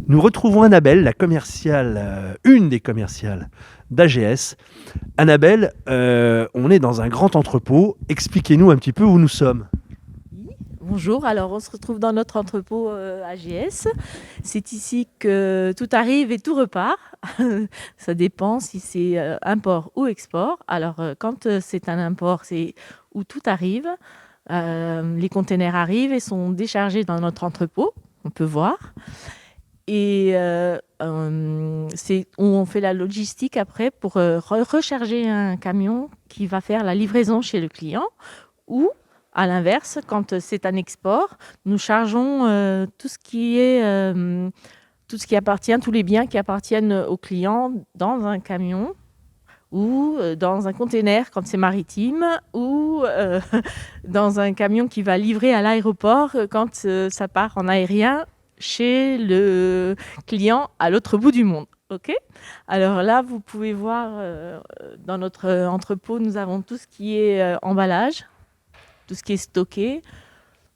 Nous retrouvons Annabelle, la commerciale, une des commerciales d'AGS. Annabelle, on est dans un grand entrepôt. Expliquez-nous un petit peu où nous sommes. Bonjour, alors on se retrouve dans notre entrepôt AGS. C'est ici que tout arrive et tout repart. Ça dépend si c'est import ou export. Alors quand c'est un import, c'est où tout arrive. Les containers arrivent et sont déchargés dans notre entrepôt, on peut voir. Et c'est où on fait la logistique après pour recharger un camion qui va faire la livraison chez le client. Ou à l'inverse, quand c'est un export, nous chargeons tout ce qui appartient, tous les biens qui appartiennent au client dans un camion ou dans un container quand c'est maritime ou dans un camion qui va livrer à l'aéroport quand ça part en aérien chez le client à l'autre bout du monde. Ok. Alors là, vous pouvez voir dans notre entrepôt, nous avons tout ce qui est emballage, tout ce qui est stocké.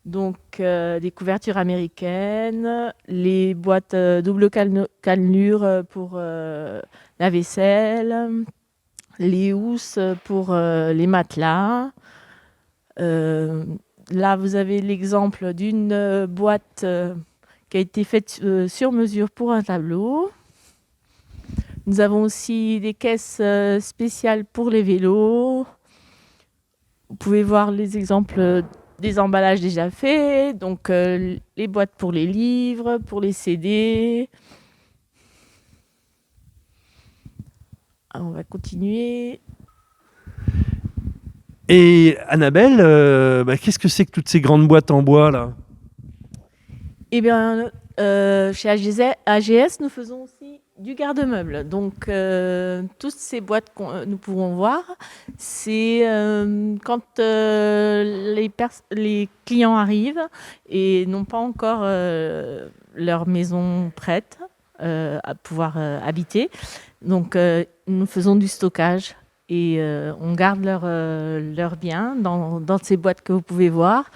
Donc, des couvertures américaines, les boîtes double cannelure pour la vaisselle, les housses pour les matelas. Là, vous avez l'exemple d'une boîte qui a été faite sur mesure pour un tableau. Nous avons aussi des caisses spéciales pour les vélos. Vous pouvez voir les exemples des emballages déjà faits, donc les boîtes pour les livres, pour les CD. Alors, on va continuer. Et Annabelle, qu'est-ce que c'est que toutes ces grandes boîtes en bois là? Eh bien, chez AGS, nous faisons aussi du garde-meuble. Donc, toutes ces boîtes que nous pouvons voir, c'est quand les clients arrivent et n'ont pas encore leur maison prête à pouvoir habiter. Donc, nous faisons du stockage et on garde leurs biens dans ces boîtes que vous pouvez voir.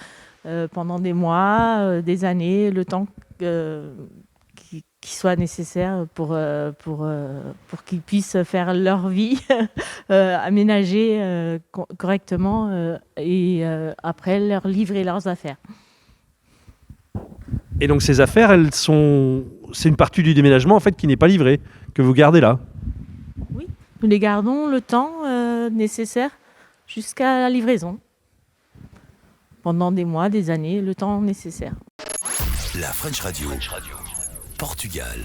Pendant des mois, des années, le temps qui soit nécessaire pour qu'ils puissent faire leur vie, aménager correctement et après leur livrer leurs affaires. Et donc ces affaires, c'est une partie du déménagement en fait qui n'est pas livrée, que vous gardez là. Oui, nous les gardons le temps nécessaire jusqu'à la livraison. Pendant des mois, des années, le temps nécessaire. La French Radio, Portugal.